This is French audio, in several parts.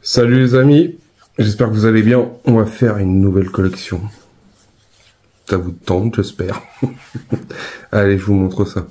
Salut les amis, j'espère que vous allez bien. On va faire une nouvelle collection. Ça vous tente, j'espère. Allez, je vous montre ça.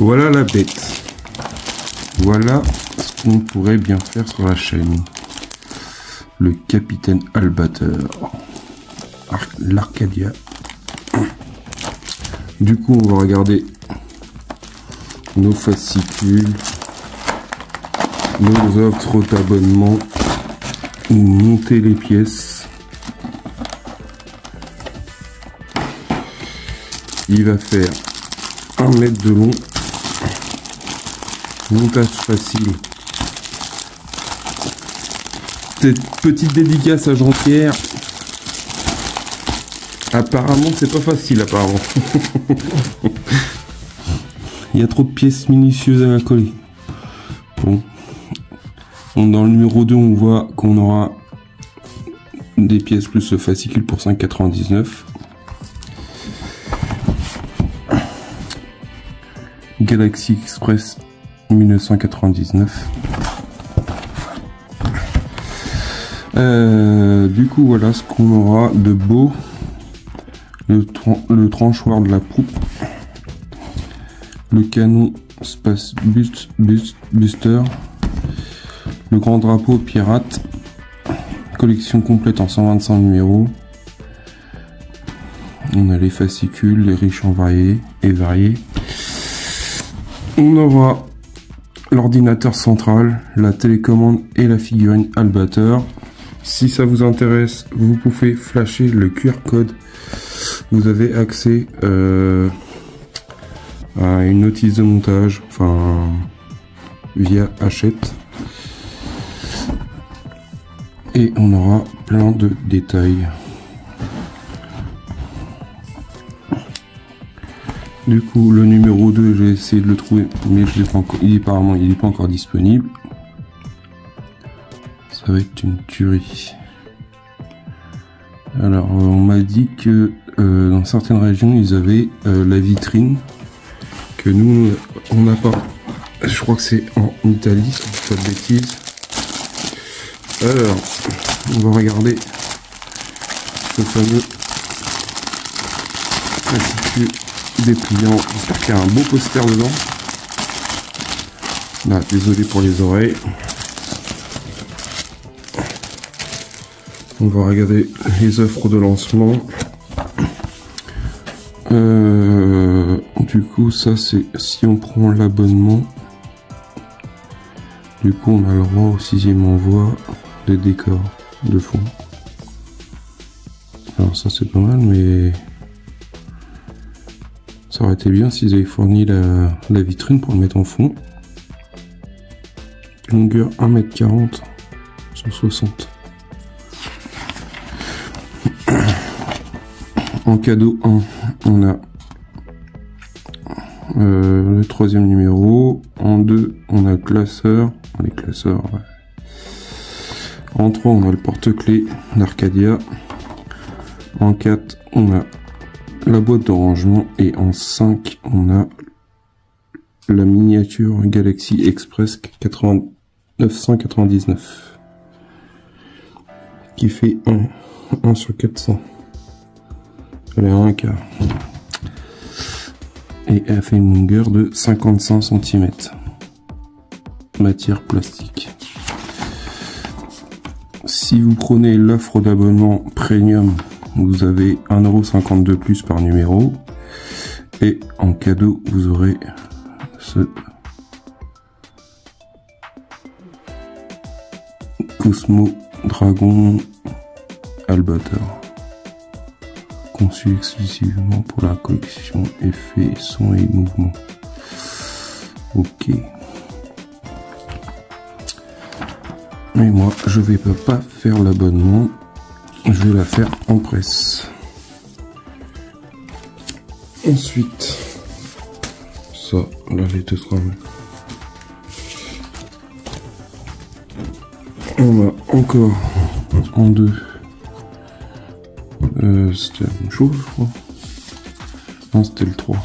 Voilà la bête. Voilà ce qu'on pourrait bien faire sur la chaîne. Le capitaine Albateur. L'Arcadia. Du coup, on va regarder nos fascicules, nos offres d'abonnement, monter les pièces. Il va faire 1 mètre de long, montage facile. Petite dédicace à Jean-Pierre. Apparemment, c'est pas facile, apparemment. Il y a trop de pièces minutieuses à coller. Bon. Dans le numéro 2, on voit qu'on aura des pièces plus le fascicule pour 5,99. Galaxy Express 1999. Du coup, voilà ce qu'on aura de beau. Le tranchoir de la poupe. Le canon Space Buster. Le grand drapeau pirate. Collection complète en 125 numéros. On a les fascicules, les riches en variés. On aura l'ordinateur central, la télécommande et la figurine Albateur. Si ça vous intéresse, vous pouvez flasher le QR code. Vous avez accès à une notice de montage, enfin via Hachette. Et on aura plein de détails. Du coup, le numéro 2, j'ai essayé de le trouver, mais je l'ai pas encore, apparemment, il n'est pas encore disponible. Ça va être une tuerie. Alors, on m'a dit que dans certaines régions, ils avaient la vitrine que nous, on n'a pas. Je crois que c'est en Italie, si je dis pas de bêtises. Alors, on va regarder ce fameux fascicule dépliant. J'espère qu'il y a un beau poster dedans. Là, désolé pour les oreilles. On va regarder les offres de lancement. Du coup, ça c'est si on prend l'abonnement. Du coup, on a le droit au 6e envoi des décors de fond. Alors ça c'est pas mal, mais ça aurait été bien s'ils avaient fourni la vitrine pour le mettre en fond. Longueur 1,40 m sur 60. En cadeau 1, on a le 3e numéro. En 2, on a le classeur. Les classeurs. Ouais. En 3, on a le porte-clés d'Arcadia. En 4, on a la boîte de rangement. Et en 5, on a la miniature Galaxy Express 999. Qui fait 1 sur 400. Elle est à 1 quart. Et elle fait une longueur de 55 cm. Matière plastique. Si vous prenez l'offre d'abonnement premium, vous avez 1,52 € de plus par numéro. Et en cadeau, vous aurez ce Cosmo Dragon Albateur. Conçu exclusivement pour la collection effets, son et mouvement. Ok. Mais moi, je vais pas faire l'abonnement. Je vais la faire en presse. Ensuite, ça, là, les deux trams. On a encore en 2. C'était la même chose, je crois. Non, c'était le 3.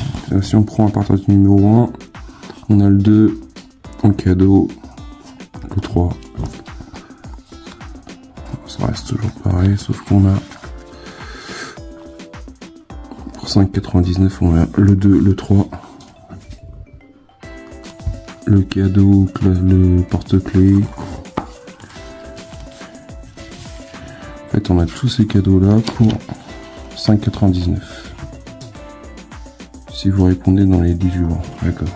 Si on prend à partir du numéro 1, on a le 2 en cadeau, le 3. Ça reste toujours pareil, sauf qu'on a pour 5,99, on a le 2, le 3 le cadeau, le porte-clés. En fait, on a tous ces cadeaux-là pour 5,99 €. Si vous répondez dans les 10 jours, d'accord.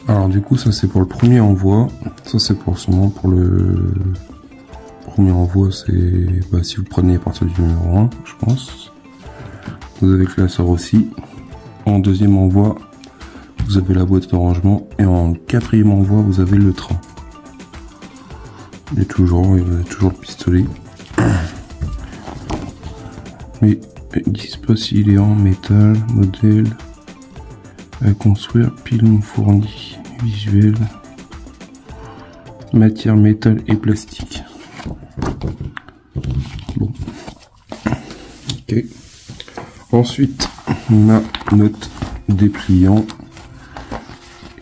Alors du coup, ça c'est pour le premier envoi. Ça c'est pour seulement pour le premier envoi. C'est si vous prenez à partir du numéro 1, je pense. Vous avez le classeur aussi. En deuxième envoi, vous avez la boîte de rangement. Et en quatrième envoi, vous avez le train. Et toujours le pistolet. Mais ils disent pas s'il est en métal, modèle, à construire, pilon fourni, visuel, matière, métal et plastique. Bon. Ok. Ensuite, on a notre dépliant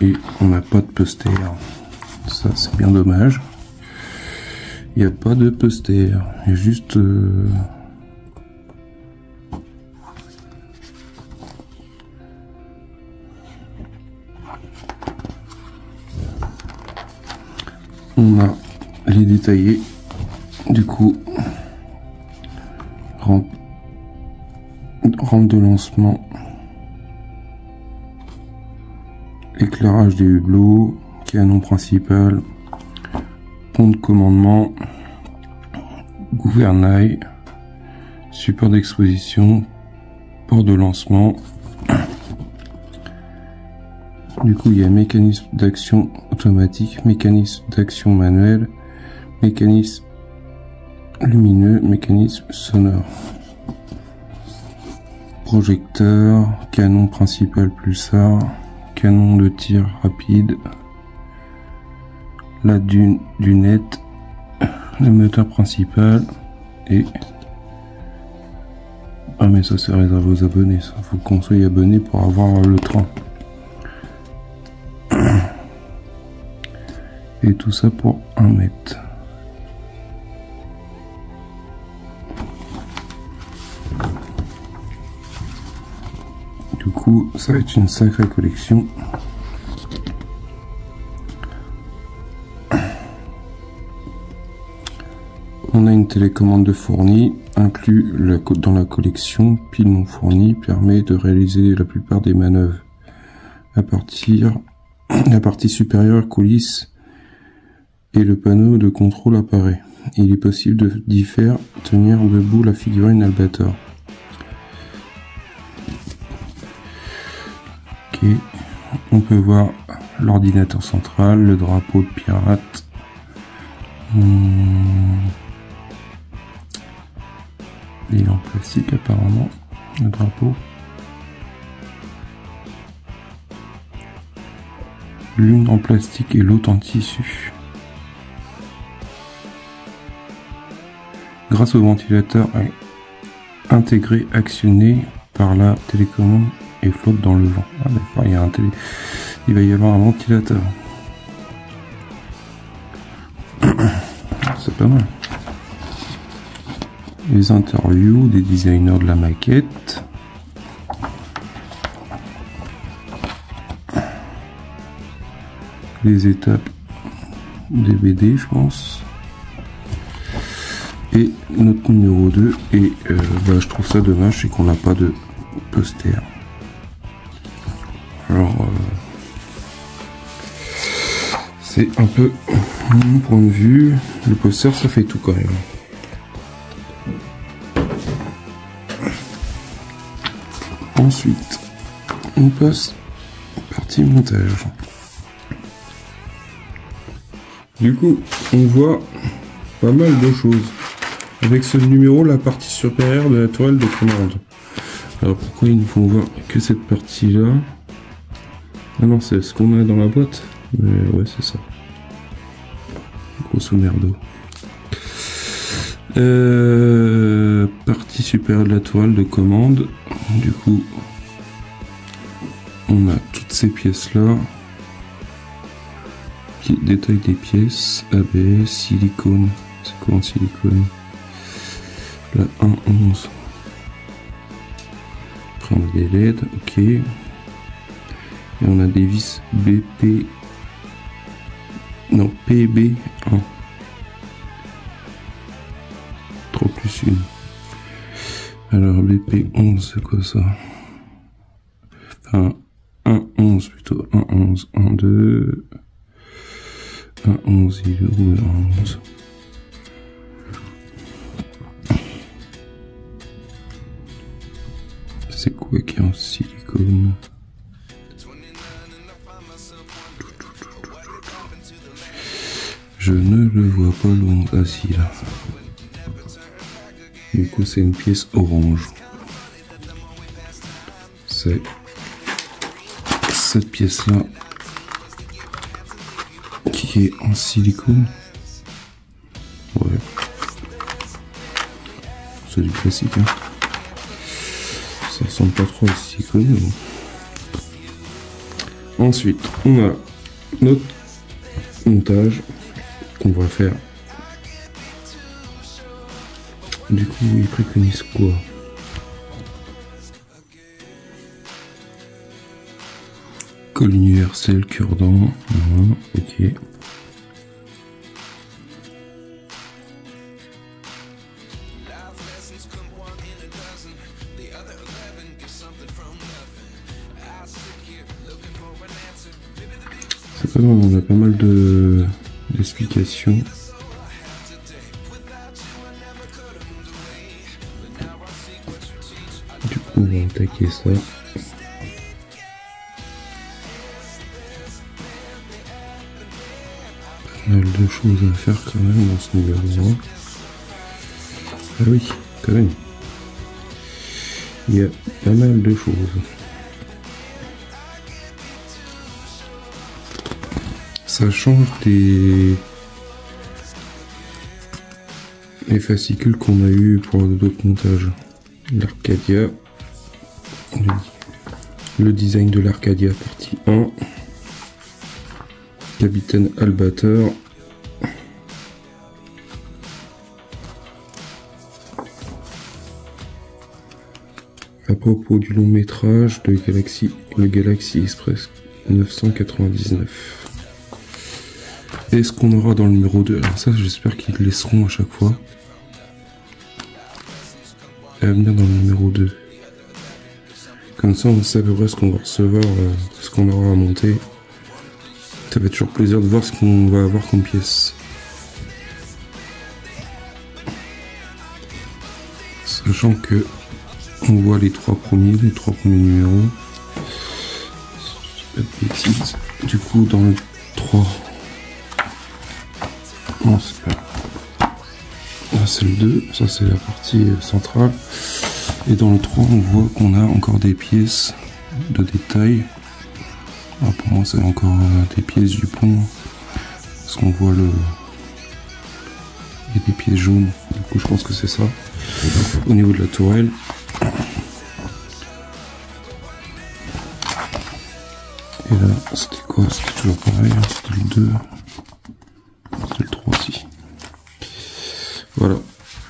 et on n'a pas de poster. Ça, c'est bien dommage. Il n'y a pas de poster. Il y a juste on a les détaillés. Du coup, rampe de lancement, éclairage des hublots, canon principal, pont de commandement, gouvernail, support d'exposition, port de lancement. Du coup, il y a mécanisme d'action automatique, mécanisme d'action manuel, mécanisme lumineux, mécanisme sonore, projecteur, canon principal pulsar, canon de tir rapide, la dunette, le moteur principal et mais ça c'est réservé aux abonnés, ça faut qu'on soit abonné pour avoir le train. Et tout ça pour 1 mètre. Du coup, ça va être une sacrée collection. On a une télécommande de fourni, inclus dans la collection, pile non fournie, permet de réaliser la plupart des manœuvres. La partie supérieure coulisse et le panneau de contrôle apparaît. Il est possible d'y faire tenir debout la figurine Albator. Ok, on peut voir l'ordinateur central, le drapeau de pirate. Il est en plastique apparemment, le drapeau. L'une en plastique et l'autre en tissu. Grâce au ventilateur intégré actionné par la télécommande et flotte dans le vent. Ah d'accord, il va y avoir un ventilateur. C'est pas mal. Les interviews des designers de la maquette. Les étapes des BD, je pense. Et notre numéro 2. Et je trouve ça dommage, c'est qu'on n'a pas de poster. Alors, c'est un peu mon point de vue. Le poster, ça fait tout quand même. Ensuite, on passe à la partie montage. Du coup, on voit pas mal de choses. Avec ce numéro, la partie supérieure de la toile de commande. Alors pourquoi ils ne font voir que cette partie-là? Ah non, c'est ce qu'on a dans la boîte. Mais ouais, c'est ça. Grosso merdo. Partie supérieure de la toile de commande. Du coup, on a toutes ces pièces-là. Qui détaillent des pièces. ABS, silicone. C'est quoi en silicone? La 1.11. Après on a des LED, ok. Et on a des vis BP... Non, PB1. 3 plus 1. Alors BP11 c'est quoi ça? Enfin 1,11 plutôt. 1,11, 1,2... 1,11, il est où 1,11? C'est quoi qui est en silicone? Je ne le vois pas loin. Ah si, là. Du coup c'est une pièce orange. C'est cette pièce là qui est en silicone. Ouais. C'est du classique hein. Ça ressemble pas trop à silicone mais bon. Ensuite on a notre montage qu'on va faire. Du coup il préconise quoi? Colle universelle, cure-dent, ok. C'est pas mal, on a pas mal d'explications. Du coup, on va attaquer ça. Pas mal de choses à faire quand même dans ce numéro 1. Ah oui, quand même. Il y a pas mal de choses. Ça change des fascicules qu'on a eu pour d'autres montages. L'Arcadia, le design de l'Arcadia partie 1, Capitaine Albator, à propos du long métrage de le Galaxy Express 999. Est-ce qu'on aura dans le numéro 2? Alors ça j'espère qu'ils le laisseront à chaque fois. À venir dans le numéro 2. Comme ça on sait à peu près ce qu'on va recevoir, ce qu'on aura à monter. Ça fait toujours plaisir de voir ce qu'on va avoir comme pièce. Sachant que on voit les trois premiers numéros. Si je dis pas de bêtises. Du coup dans le 3. Non c'est pas. Là c'est le 2, ça c'est la partie centrale. Et dans le 3 on voit qu'on a encore des pièces de détail. Ah, pour moi c'est encore des pièces du pont. Parce qu'on voit le... Il y a des pièces jaunes. Du coup je pense que c'est ça. Au niveau de la tourelle. Et là c'était quoi? C'était toujours pareil, hein. C'était le 2. C'était le 3 aussi. Voilà.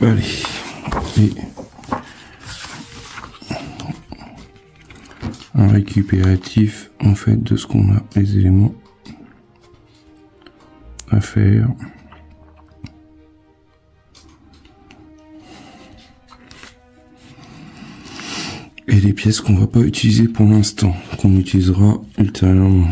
Allez. Et un récupératif en fait de ce qu'on a, les éléments à faire. Et les pièces qu'on va pas utiliser pour l'instant, qu'on utilisera ultérieurement.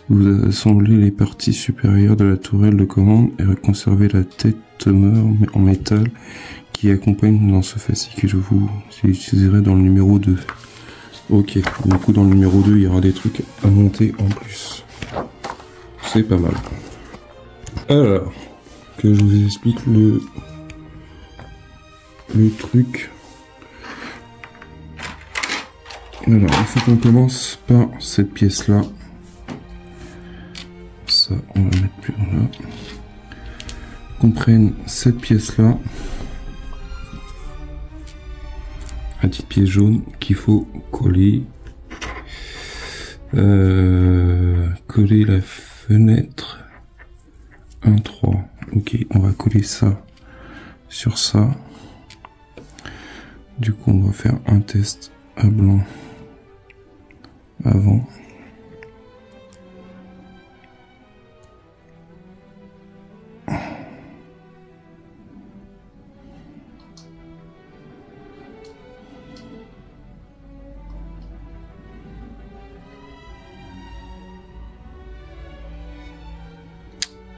Vous assemblez les parties supérieures de la tourelle de commande et conservez la tête meur en métal qui accompagne dans ce fascicule. Vous l'utiliserez dans le numéro 2. Ok, du coup dans le numéro 2 il y aura des trucs à monter en plus. C'est pas mal. Alors, que je vous explique le truc. Alors, il faut qu'on commence par cette pièce là. Ça, on va mettre plus là. Qu'on prenne cette pièce là. La petite pièce jaune qu'il faut coller. Coller la fenêtre 1,3. Ok, on va coller ça sur ça. Du coup, on va faire un test à blanc avant.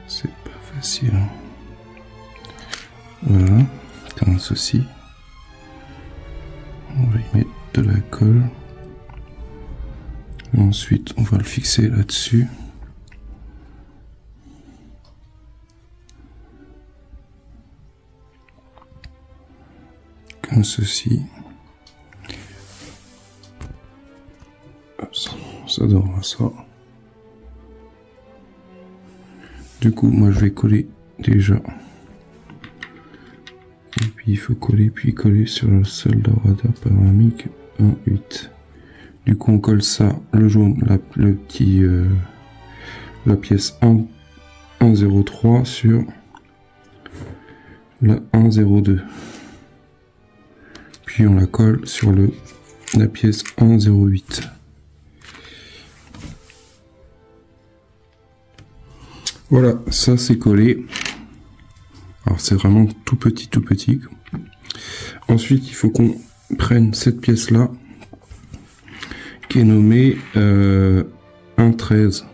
C'est pas facile. Voilà, comme ceci. On va y mettre de la colle. Et ensuite, on va le fixer là-dessus. Comme ceci. Hop, ça donnera ça. Du coup, moi je vais coller déjà. Et puis il faut coller, puis coller sur le sol d'Aurada panoramique 1.8. Du coup, on colle ça, le jaune, la pièce 1.03 sur la 1.02. Puis on la colle sur la pièce 1.08. Voilà, ça c'est collé. Alors c'est vraiment tout petit. Ensuite, il faut qu'on prenne cette pièce là, qui est nommée 1.13.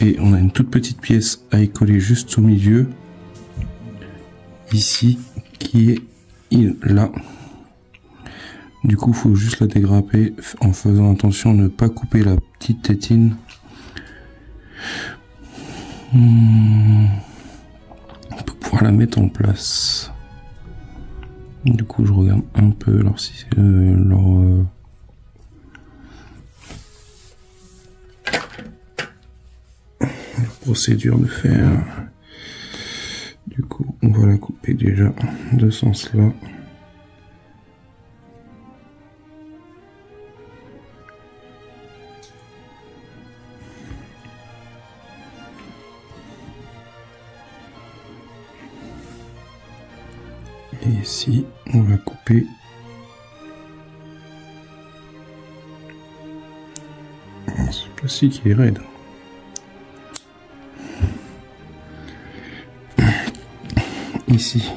Et on a une toute petite pièce à y coller juste au milieu, ici, qui est là. Du coup, il faut juste la dégrapper en faisant attention à ne pas couper la petite tétine. Pour pouvoir la mettre en place. Du coup, je regarde un peu leur procédure de faire. Du coup, on va la couper déjà de ce sens-là. Et ici, on va couper ce plastique qui est raide. Ici,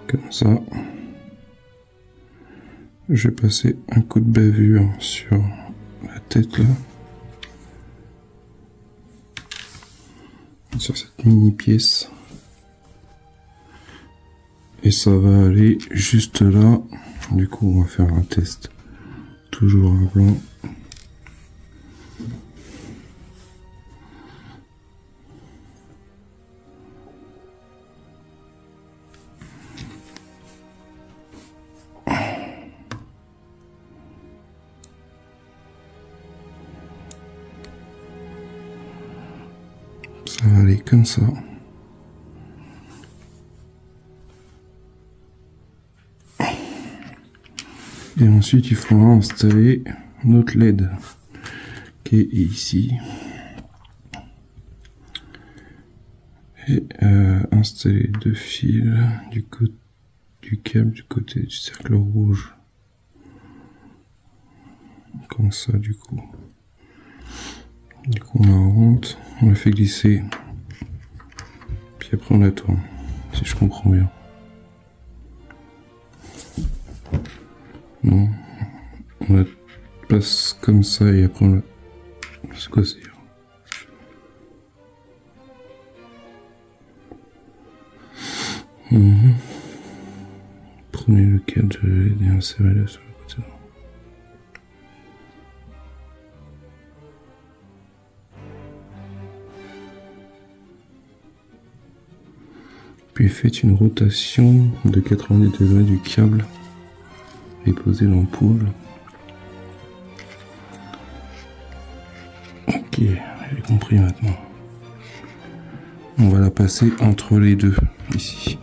comme ça, je vais passer un coup de bavure sur la tête là, sur cette mini pièce, et ça va aller juste là. Du coup, on va faire un test toujours à blanc. Ça va aller comme ça. Et ensuite, il faudra installer notre LED qui est ici. Et installer deux fils du câble du côté du cercle rouge. Comme ça, du coup. Du coup, on la rentre, on la fait glisser. Puis après, on la tourne, si je comprends bien. Non, on la passe comme ça et après on la... C'est quoi ça? Prenez le câble de LED et insérez-le sur le côté. Puis faites une rotation de 90 degrés du câble et posez l'ampoule. Ok, j'ai compris maintenant. On va la passer entre les deux, ici.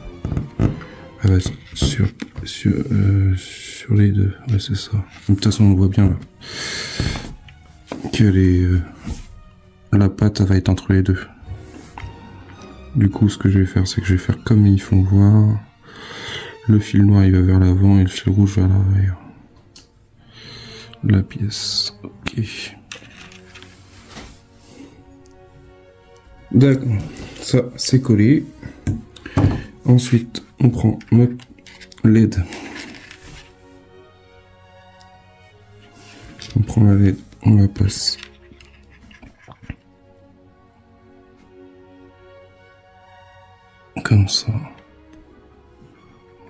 Elle va être sur les deux, ouais c'est ça. De toute façon on voit bien là que la pâte va être entre les deux. Du coup, ce que je vais faire, c'est que je vais faire comme ils font voir. Le fil noir, il va vers l'avant et le fil rouge vers l'arrière. La pièce, ok. D'accord, ça c'est collé. Ensuite, on prend notre LED. On prend la LED, on la passe comme ça.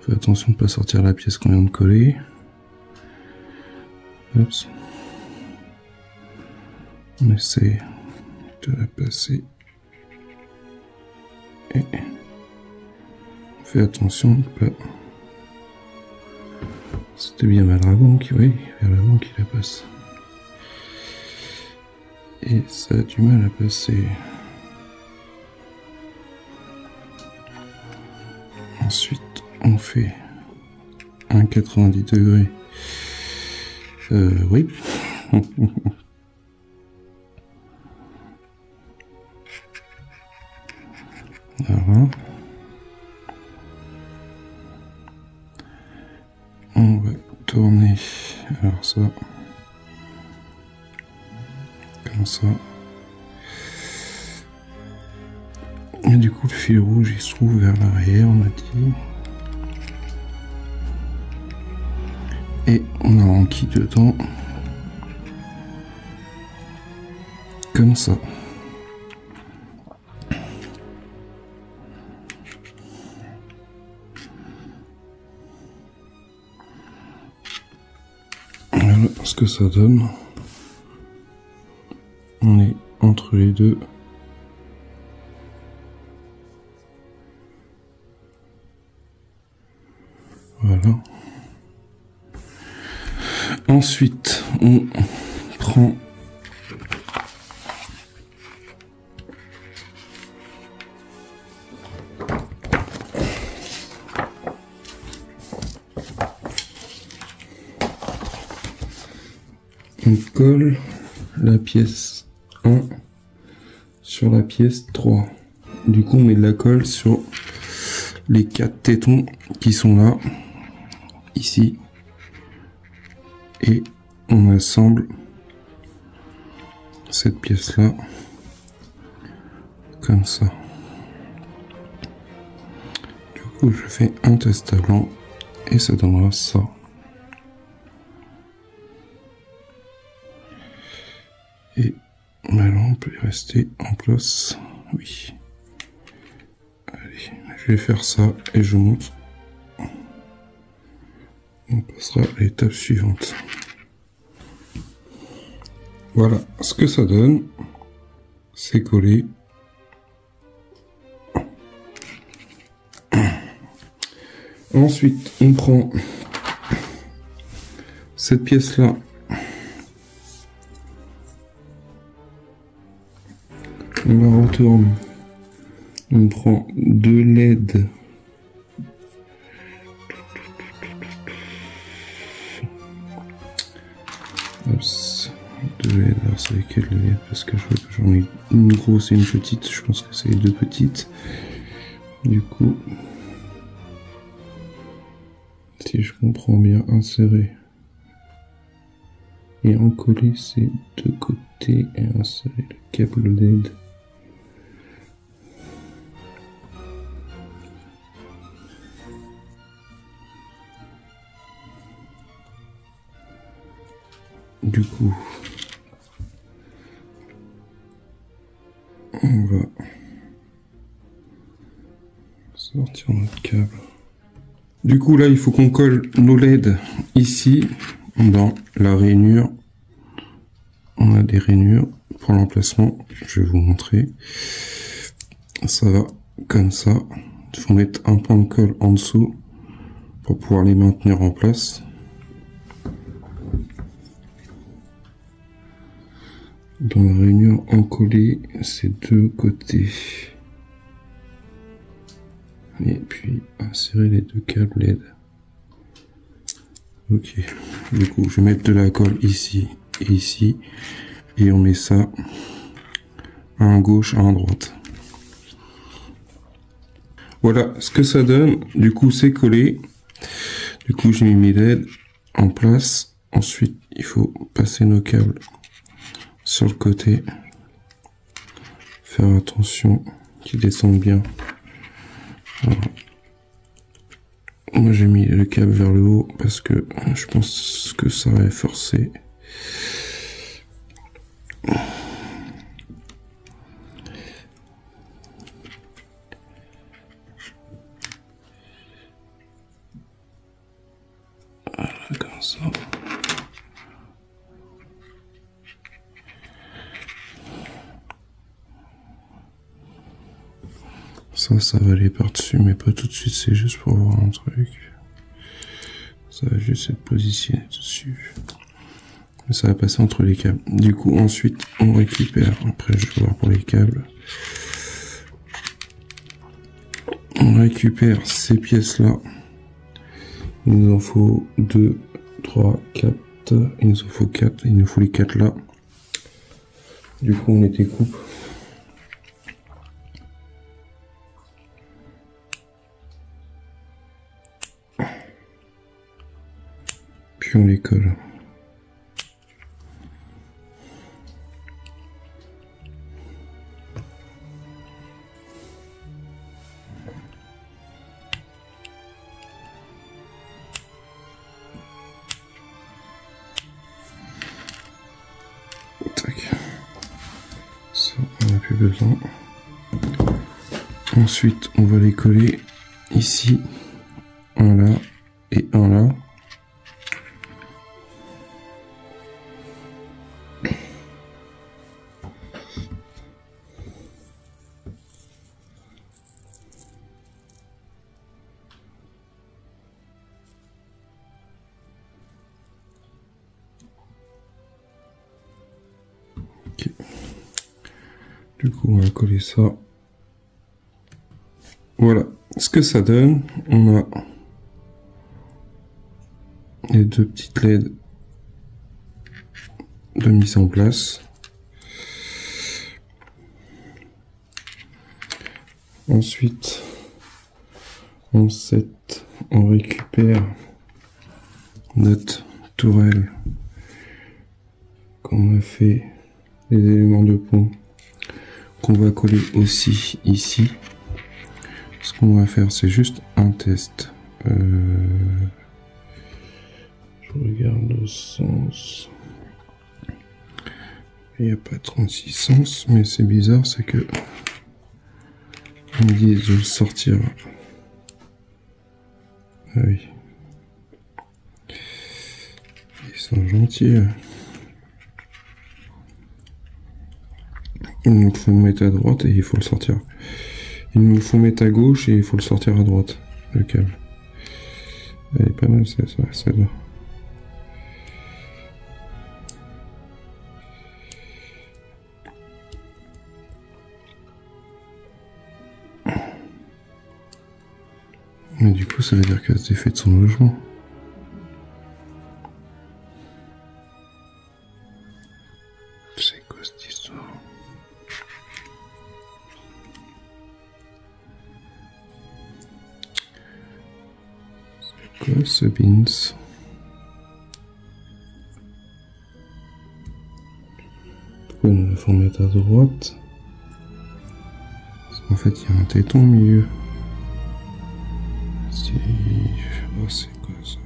Fais attention de ne pas sortir la pièce qu'on vient de coller. Oups. On essaie de la passer. Et fais attention de pas. C'était bien vers l'avant qui, oui, vers l'avant qui la passe. Et ça a du mal à passer. Ensuite, on fait un 90 degrés. Oui. Voilà. On va tourner. Alors ça. Comme ça. Et du coup, le fil rouge, il se trouve vers l'arrière, on a dit. Et on a l'enquille dedans. Comme ça. Voilà ce que ça donne. On est entre les deux. Voilà. Ensuite, on prend on colle la pièce 1 sur la pièce 3. Du coup, on met de la colle sur les 4 tétons qui sont là, ici, et on assemble cette pièce là comme ça. Du coup, je fais un test à blanc et ça donnera ça. Et ma lampe est restée en place. Oui. Allez, je vais faire ça et je montre. On passera à l'étape suivante. Voilà ce que ça donne. C'est collé. Ensuite, on prend cette pièce-là. On la retourne. On prend 2 LED. Oups. 2 LED. Alors c'est lesquelles les LED? Parce que j'en ai une grosse et une petite. Je pense que c'est les 2 petites. Du coup, si je comprends bien, insérer et encoller ces 2 côtés et insérer le câble LED. Du coup, on va sortir notre câble. Du coup, là, il faut qu'on colle nos LED ici, dans la rainure. On a des rainures pour l'emplacement. Je vais vous montrer. Ça va comme ça. Il faut mettre un point de colle en dessous pour pouvoir les maintenir en place. Dans la rainure, encoller ces 2 côtés. Et puis insérer les 2 câbles LED. Ok. Du coup, je vais mettre de la colle ici et ici. Et on met ça à gauche, à droite. Voilà ce que ça donne. Du coup, c'est collé. Du coup, j'ai mis mes LED en place. Ensuite, il faut passer nos câbles sur le côté. Faire attention qu'ils descendent bien. Voilà. Moi, j'ai mis le câble vers le haut parce que je pense que ça va forcer. Voilà, comme ça. Ça va aller par-dessus, mais pas tout de suite, c'est juste pour voir un truc. Ça va juste être positionné dessus. Ça va passer entre les câbles. Du coup, ensuite, on récupère. Après, je vais voir pour les câbles. On récupère ces pièces-là. Il nous en faut 2, 3, 4. Il nous en faut 4. Il nous faut les 4 là. Du coup, on les découpe. Puis on les colle. Tac. Ça, on n'a plus besoin. Ensuite, on va les coller ici, un là et un là. Okay. Du coup, on va coller ça. Voilà ce que ça donne. On a les deux petites LED de mise en place. Ensuite, on set, on récupère notre tourelle qu'on a fait, les éléments de pont qu'on va coller aussi ici. Ce qu'on va faire, c'est juste un test. Je regarde le sens. Il n'y a pas 36 sens, mais c'est bizarre, c'est que ils me disent de le sortir. Ah oui. Ils sont gentils. Il nous faut le mettre à droite et il faut le sortir. Il nous faut mettre à gauche et il faut le sortir à droite, le câble. Elle est pas mal celle-là. Mais du coup, ça veut dire qu'elle s'est fait de son logement. C'est quoi cette histoire? C'est quoi ce beans? Pourquoi nous la faut mettre à droite? Parce qu'en fait, il y a un téton au milieu. Oh, c'est quoi ça?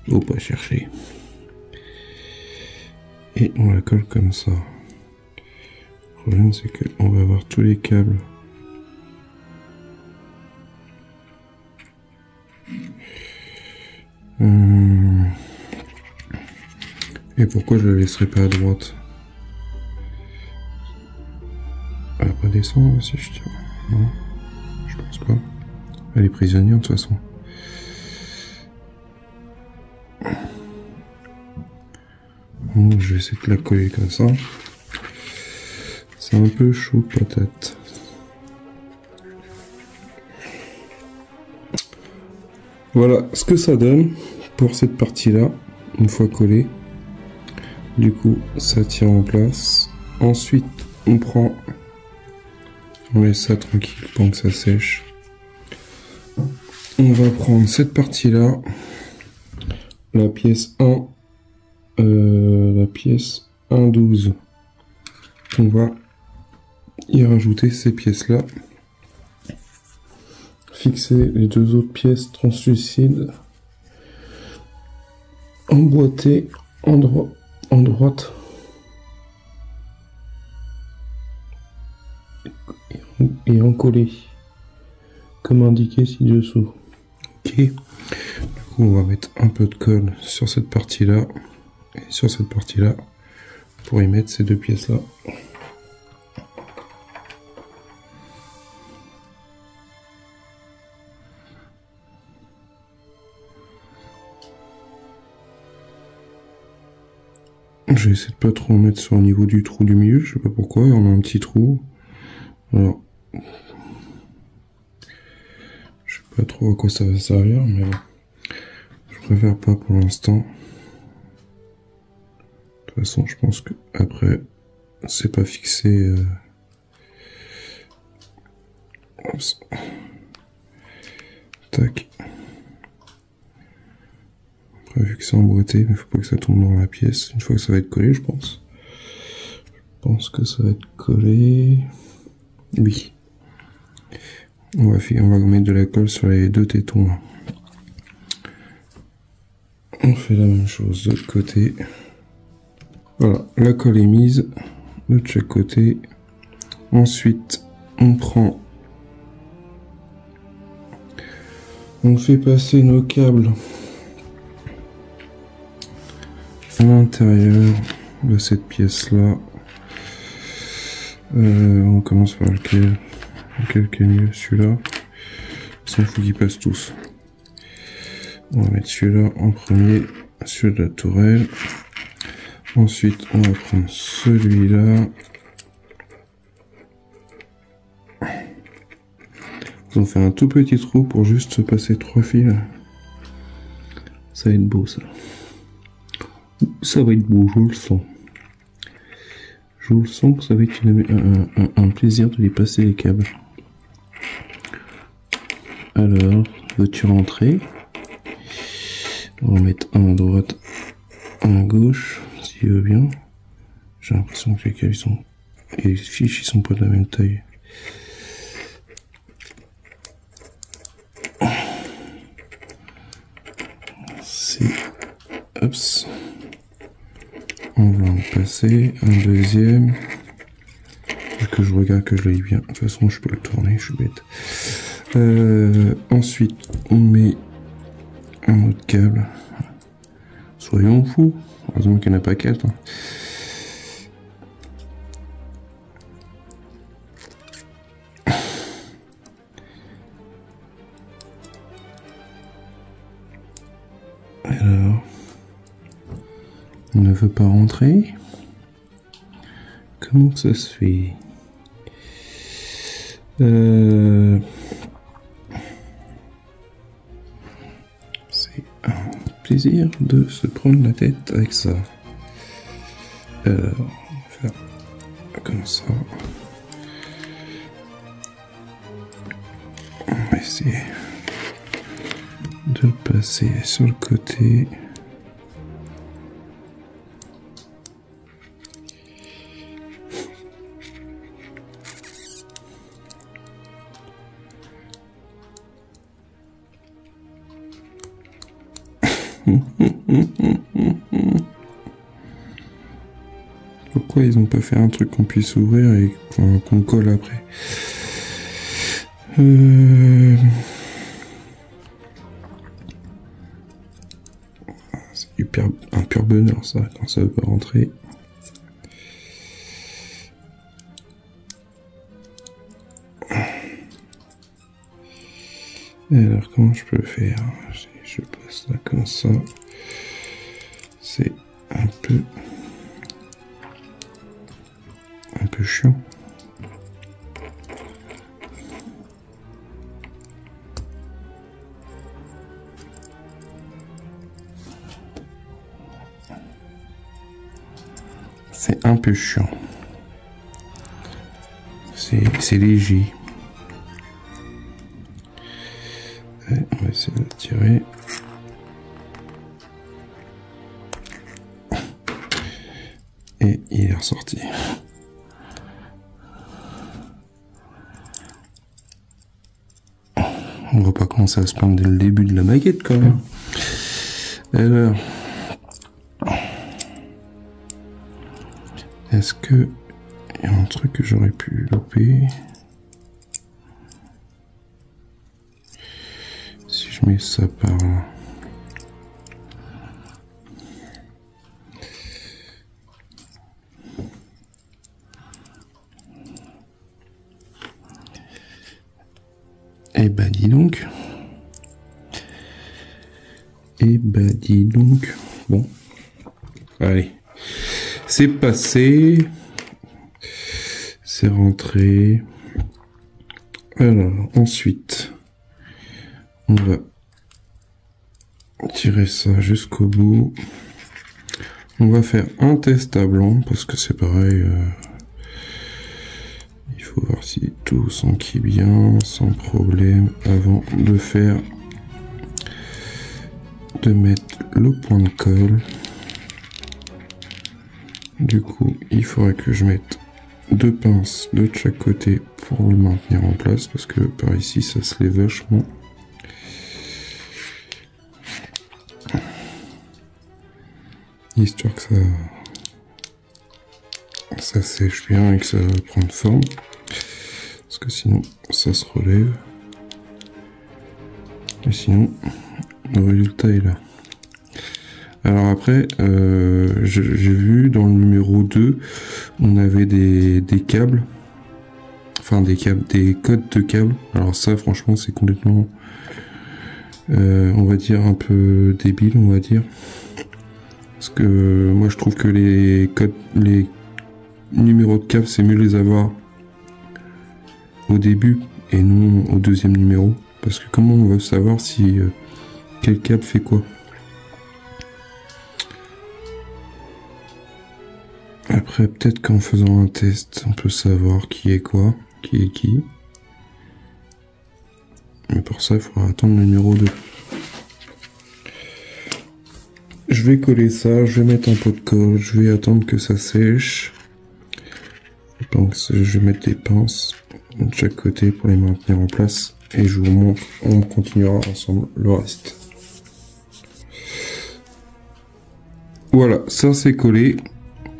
Faut pas chercher. Et on la colle comme ça. Le problème, c'est qu'on va avoir tous les câbles. Et pourquoi je la laisserai pas à droite? Elle va pas descendre si je tire. Non, je pense pas. Elle est prisonnière de toute façon. Bon, je vais essayer de la coller comme ça. C'est un peu chaud patate. Voilà ce que ça donne pour cette partie-là, une fois collée. Du coup, ça tient en place. Ensuite, on prend On laisse ça tranquille pendant que ça sèche. On va prendre cette partie-là, la pièce 1, la pièce 1,12. On va y rajouter ces pièces-là. Fixer les deux autres pièces translucides. Emboîter en droite. Et encoller. Comme indiqué ci-dessous. Ok. Du coup, on va mettre un peu de colle sur cette partie-là. Et sur cette partie-là. Pour y mettre ces deux pièces-là. Je vais essayer de pas trop en mettre sur le niveau du trou du milieu, je sais pas pourquoi, on a un petit trou. Alors, je sais pas trop à quoi ça va servir, mais je préfère pas pour l'instant. De toute façon, je pense que après, c'est pas fixé. Tac. Après, vu que c'est emboîté, mais faut pas que ça tombe dans la pièce. Une fois que ça va être collé, je pense. Je pense que ça va être collé. Oui. On va mettre de la colle sur les deux tétons. On fait la même chose de l'autre côté. Voilà, la colle est mise de chaque côté. Ensuite, on fait passer nos câbles à l'intérieur de cette pièce-là. On commence par lequel qui est mieux, celui-là. Il faut qu'ils passent tous. On va mettre celui-là en premier, celui de la tourelle. Ensuite, on va prendre celui-là. On fait un tout petit trou pour juste se passer 3 fils. Ça va être beau, ça. Ça va être beau, je le sens. Je le sens que ça va être un plaisir de les passer les câbles. Alors, veux-tu rentrer? On va mettre un à droite, un à gauche, s'il veut bien. J'ai l'impression que les câbles et les fiches ils sont pas de la même taille. Hop. On va en passer un deuxième. Que je regarde que je l'ai bien. De toute façon, je peux le tourner, je suis bête. Ensuite, on met un autre câble. Soyons fous. Heureusement qu'il n'y en a pas 4. Hein. Alors, on ne veut pas rentrer. Comment ça se fait? C'est un plaisir de se prendre la tête avec ça. Alors, on va faire comme ça. On va essayer de le passer sur le côté. Pourquoi ils ont pas fait un truc qu'on puisse ouvrir et qu'on colle après? C'est un pur bonheur ça, quand ça veut pas rentrer. Et alors comment je peux le faire? Je passe là comme ça. C'est un peu chiant. C'est un peu chiant. c'est léger. Et on va essayer de tirer. Et il est ressorti. On va pas commencer à se plaindre dès le début de la maquette quand même. Alors, est-ce que il y a un truc que j'aurais pu louper? Si je mets ça par là. Eh ben dis donc. Eh ben dis donc. Bon. Allez. C'est passé. C'est rentré. Alors, ensuite, on va tirer ça jusqu'au bout. On va faire un test à blanc parce que c'est pareil. Il faut voir si tout s'enquille bien, sans problème, avant de mettre le point de colle. Du coup, il faudrait que je mette 2 pinces de chaque côté pour le maintenir en place, parce que par ici, ça se lève vachement. Histoire que ça sèche bien et que ça prenne forme. Parce que sinon, ça se relève. Et sinon, le résultat est là. Alors après, j'ai vu dans le numéro 2, on avait des câbles. Enfin, des codes de câbles. Alors ça, franchement, c'est complètement, on va dire, un peu débile, on va dire. Parce que moi, je trouve que les numéros de câbles, c'est mieux les avoir au début et non au deuxième numéro. Parce que comment on va savoir si quel câble fait quoi? Après, peut-être qu'en faisant un test, on peut savoir qui est quoi, qui est qui. Mais pour ça, il faudra attendre le numéro 2. Je vais coller ça, je vais mettre un pot de colle, je vais attendre que ça sèche. Je vais mettre des pinces de chaque côté pour les maintenir en place. Et je vous montre, on continuera ensemble le reste. Voilà, ça c'est collé.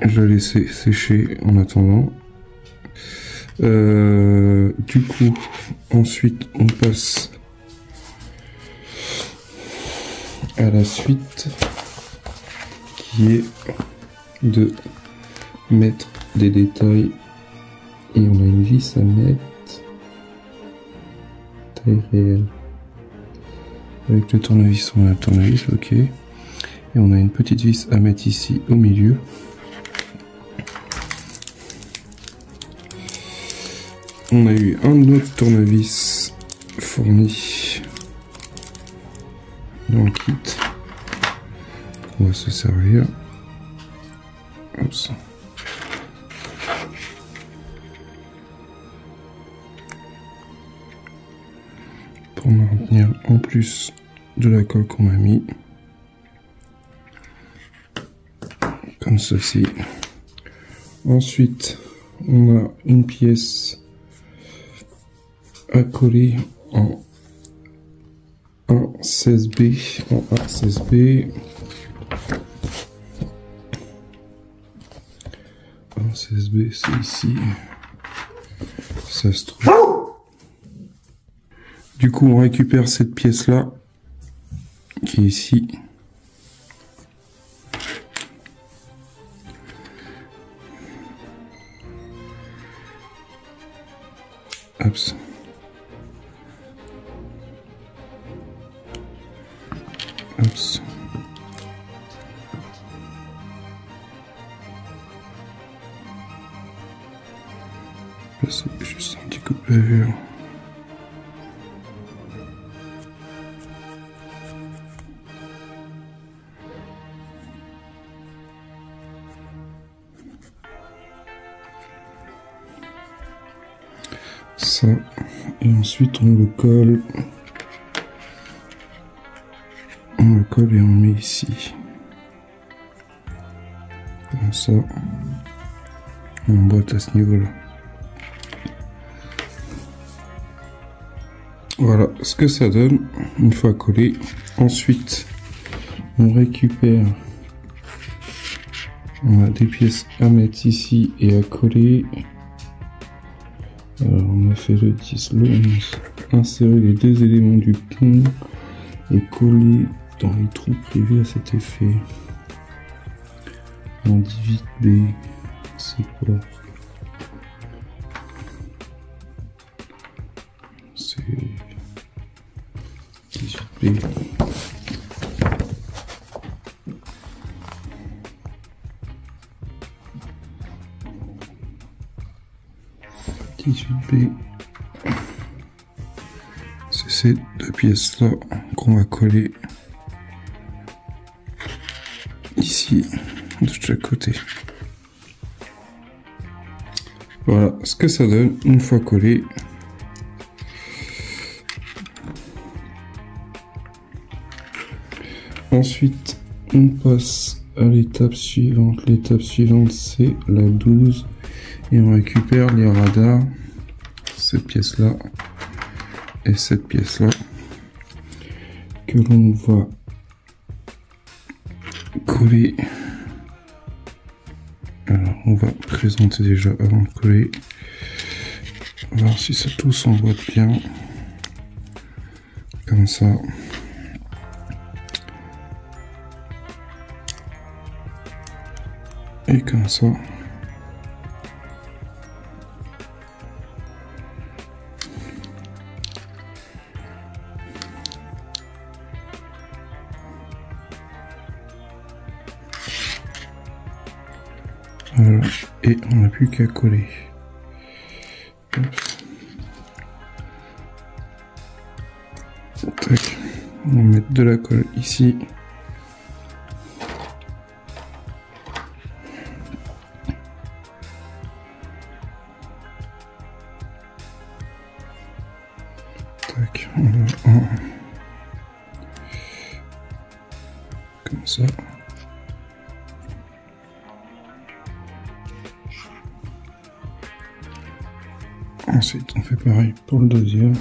Je vais laisser sécher en attendant. Du coup, ensuite on passe à la suite, qui est de mettre des détails. Et on a une vis à mettre. Taille réelle. Avec le tournevis, on a le tournevis, ok. Et on a une petite vis à mettre ici au milieu. On a eu un autre tournevis fourni dans le kit. On va se servir. Hop. Pour maintenir en plus de la colle qu'on a mis. Comme ceci. Ensuite, on a une pièce à coller en 1/16B. En 1/16B. 1/16B, c'est ici. Ça se trouve. Du coup, on récupère cette pièce-là, qui est ici. Hop. Hop. Là, c'est juste un petit coup de bavure. ça, et ensuite on le colle. On le colle et on met ici. Comme ça. On botte à ce niveau-là. Voilà ce que ça donne une fois collé. Ensuite, on récupère. On a des pièces à mettre ici et à coller. Alors, on a fait le 10, le 11. Insérer les deux éléments du pont et coller dans les trous privés à cet effet. On divise B. C'est quoi? C'est 18B. C'est ces deux pièces là qu'on va coller ici de chaque côté. Voilà ce que ça donne une fois collé. Ensuite on passe à l'étape suivante. L'étape suivante c'est la 12 et on récupère les radars, cette pièce là et cette pièce là que l'on va coller. Alors on va présenter déjà avant de coller, voir si ça tout s'emboîte bien comme ça. Et comme ça. Voilà, et on n'a plus qu'à coller. Tac. On va mettre de la colle ici. Tac, on a un. Comme ça. Ensuite, on fait pareil pour le deuxième.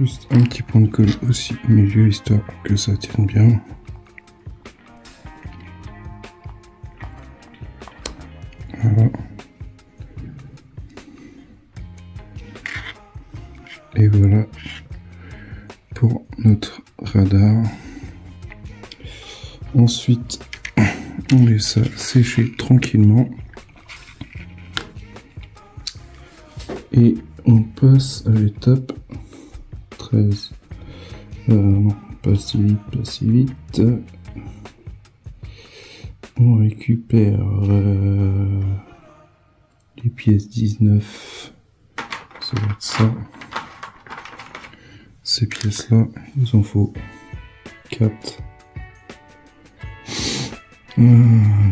Juste un petit point de colle aussi au milieu, histoire que ça tienne bien. Voilà. Et voilà pour notre radar. Ensuite, on laisse ça sécher tranquillement. Et on passe à l'étape 13. Non, pas si vite. On récupère les pièces 19. Ça va être ça. Ces pièces-là, il en faut 4.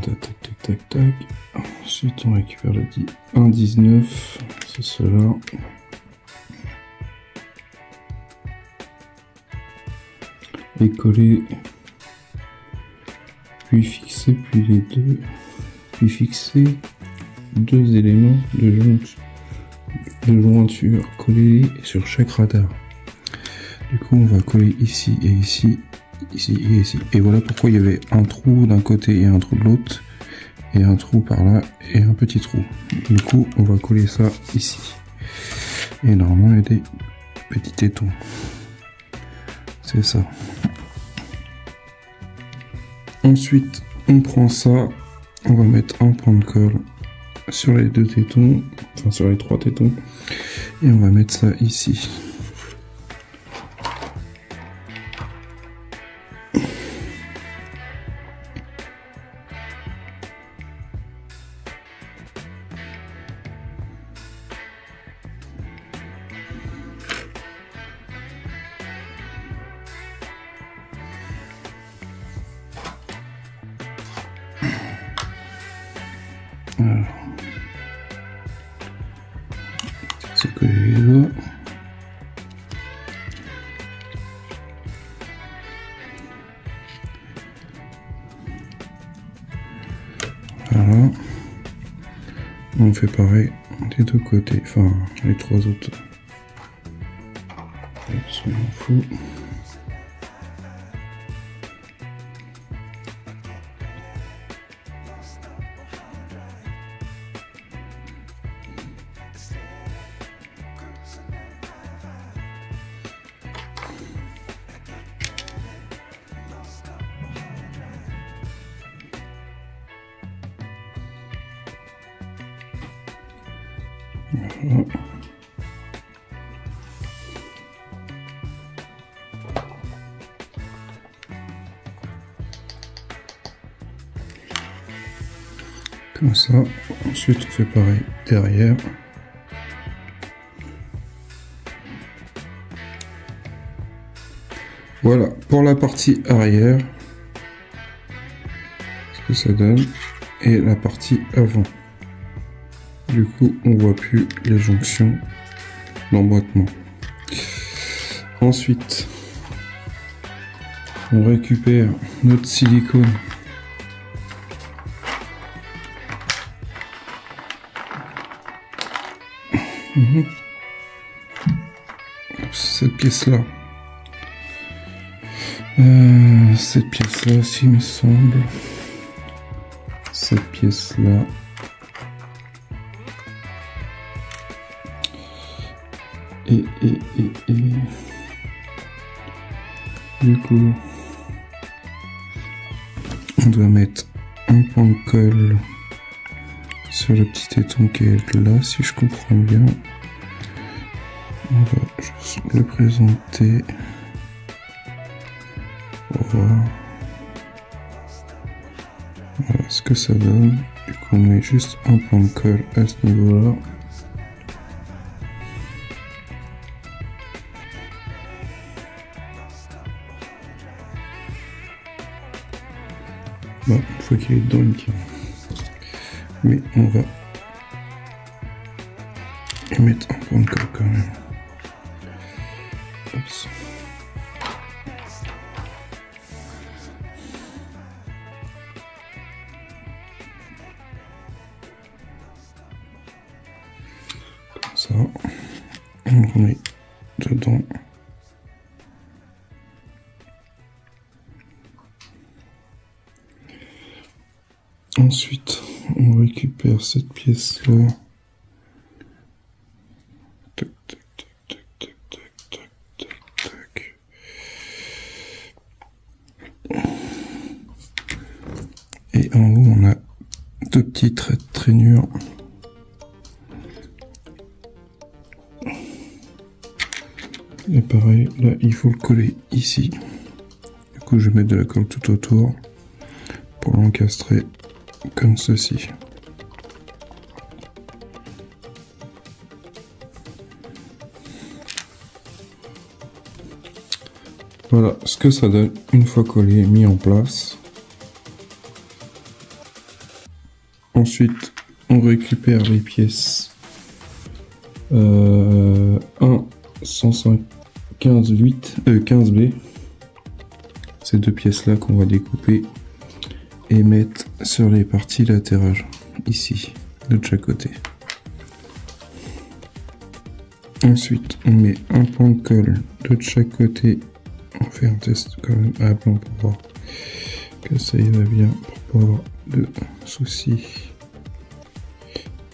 Tac, tac, tac, tac. Ensuite, on récupère le 1,19. C'est cela. Et coller. Puis fixer, puis les deux. Puis fixer 2 éléments de jointure collés sur chaque radar. Du coup, on va coller ici et ici. Ici et ici. Et voilà pourquoi il y avait un trou d'un côté et un trou de l'autre. Et un trou par là et un petit trou. Du coup, on va coller ça ici. Et normalement, il y a des petits tétons. C'est ça. Ensuite, on prend ça. On va mettre un point de colle sur les 2 tétons. Enfin, sur les 3 tétons. Et on va mettre ça ici. coller les doigts. Voilà. On fait pareil des deux côtés, enfin les trois autres. On s'en fout. Voilà. Comme ça, ensuite on fait pareil derrière. Voilà pour la partie arrière, ce que ça donne, et la partie avant. Du coup, on voit plus les jonctions d'emboîtement. Ensuite, on récupère notre silicone. Cette pièce-là. Cette pièce-là, s'il me semble. Cette pièce-là. Et du coup, on doit mettre un point de colle sur le petit téton qui est là, si je comprends bien. On va juste le présenter pour voir. Voilà ce que ça donne. Du coup, on met juste un point de colle à ce niveau-là. Bon, une fois qu'il est dedans, il tient. Mais on va y mettre un point de colle quand même. Oups. Comme ça, on le remet dedans. Ensuite, on récupère cette pièce-là. Tac, tac, tac, tac, tac, tac, tac, tac. Et en haut, on a deux petits traits de traînure. Et pareil, là, il faut le coller ici. Du coup, je vais mettre de la colle tout autour pour l'encastrer comme ceci. Voilà ce que ça donne une fois collé, mis en place. Ensuite, on récupère les pièces 1 15B. Ces deux pièces là qu'on va découper et mettre sur les parties latérales, ici, de chaque côté. Ensuite, on met un point de colle de chaque côté. On fait un test quand même à blanc pour voir que ça y va bien, pour pas avoir de soucis.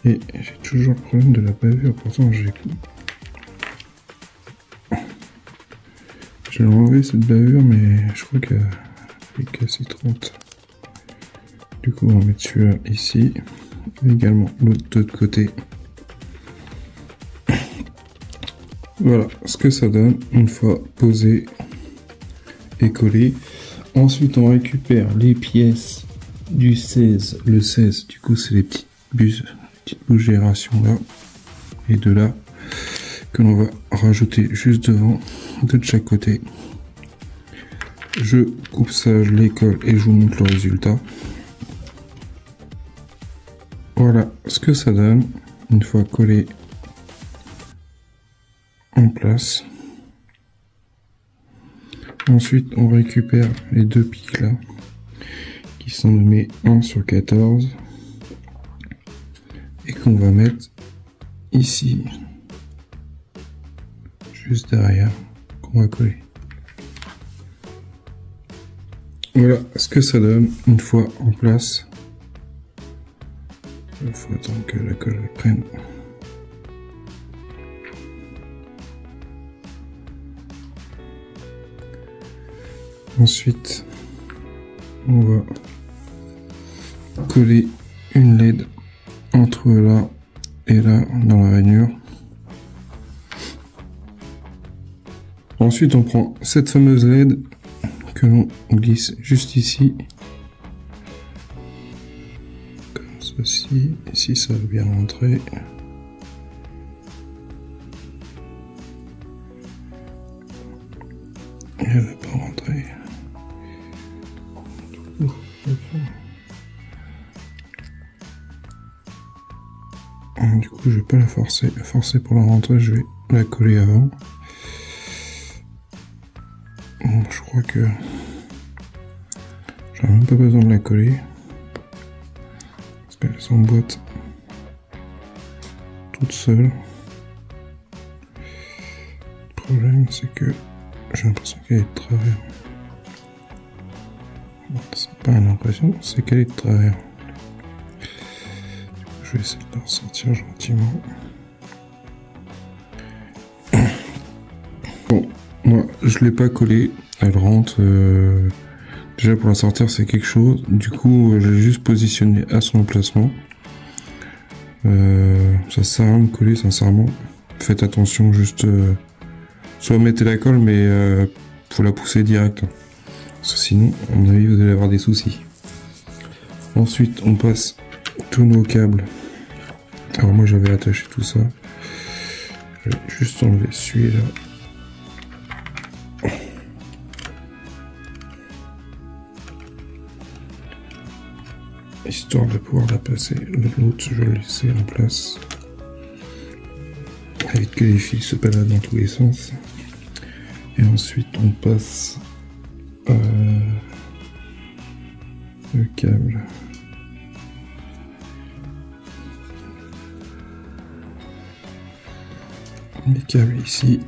Et j'ai toujours le problème de la bavure, pourtant j'ai enlevé cette bavure, mais je crois qu'elle est cassée trop. Du coup, on va mettre celui-là ici, et également l'autre de l'autre côté. Voilà ce que ça donne une fois posé et collé. Ensuite, on récupère les pièces du 16. Le 16, du coup, c'est les petites bougiérations là et de là que l'on va rajouter juste devant de chaque côté. Je coupe ça, je les colle et je vous montre le résultat. Voilà ce que ça donne une fois collé en place. Ensuite, on récupère les deux pics là, qui sont nommés 1 sur 14, et qu'on va mettre ici, juste derrière, qu'on va coller. Voilà ce que ça donne une fois en place. Il faut attendre que la colle prenne. Ensuite, on va coller une LED entre là et là dans la rainure. Ensuite, on prend cette fameuse LED que l'on glisse juste ici, comme ceci, et si ça veut bien rentrer. Et elle va pas rentrer. Du coup, je vais pas la forcer. La forcer pour la rentrée, je vais la coller avant. Bon, je crois que j'ai même pas besoin de la coller parce qu'elle s'emboîte toute seule. Le problème, c'est que j'ai l'impression qu'elle est de travers. Bon, c'est pas une impression, c'est qu'elle est de travers. Je vais essayer de la ressortir gentiment. Bon, moi je l'ai pas collée, elle rentre. Déjà pour la sortir c'est quelque chose. Du coup je l'ai juste positionné à son emplacement. Ça sert à rien de coller sincèrement. Faites attention, juste soit mettez la colle mais faut la pousser direct. Parce que sinon à mon avis vous allez avoir des soucis. Ensuite on passe tous nos câbles. Alors moi j'avais attaché tout ça. Je vais juste enlever celui-là. Histoire de pouvoir la passer. L'autre je vais le laisser en place. Évite que les fils se baladent dans tous les sens. Et ensuite on passe le câble. Les câbles ici,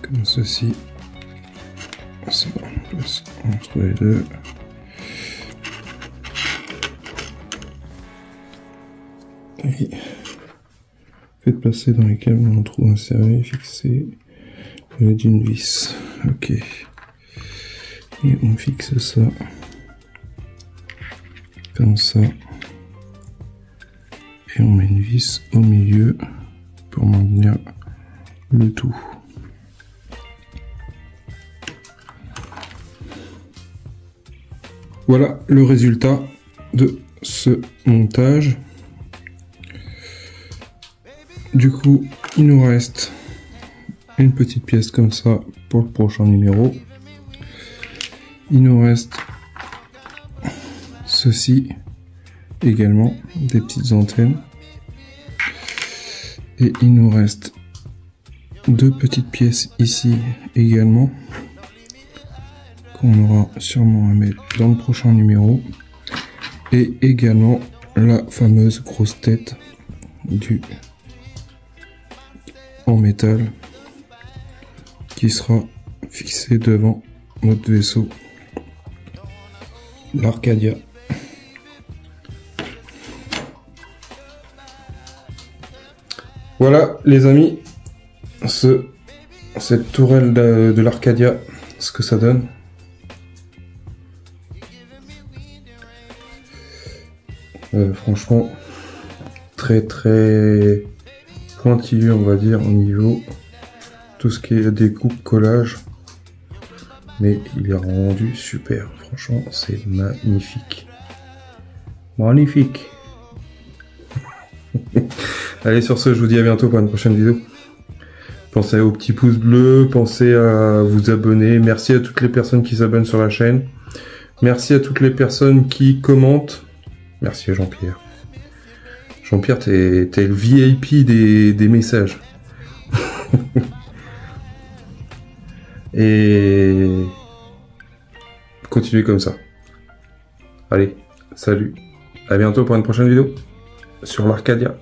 comme ceci, ça on place entre les deux. Et faites passer dans les câbles un trou inséré, fixé d'une vis. Ok. Et on fixe ça comme ça. Et on met une vis au milieu pour maintenir le tout. Voilà le résultat de ce montage. Du coup, il nous reste une petite pièce comme ça pour le prochain numéro. Il nous reste ceci également, des petites antennes. Et il nous reste deux petites pièces ici également, qu'on aura sûrement à mettre dans le prochain numéro. Et également la fameuse grosse tête en métal qui sera fixée devant notre vaisseau, l'Arcadia. Voilà les amis, cette tourelle de l'Arcadia, ce que ça donne. Franchement, très pointilleux on va dire au niveau tout ce qui est découpe, collage. Mais il est rendu super, franchement c'est magnifique. Magnifique. Allez, sur ce, je vous dis à bientôt pour une prochaine vidéo. Pensez au petit pouce bleu, pensez à vous abonner. Merci à toutes les personnes qui s'abonnent sur la chaîne. Merci à toutes les personnes qui commentent. Merci à Jean-Pierre. Jean-Pierre, t'es le VIP des messages. Et continuez comme ça. Allez, salut. À bientôt pour une prochaine vidéo sur l'Arcadia.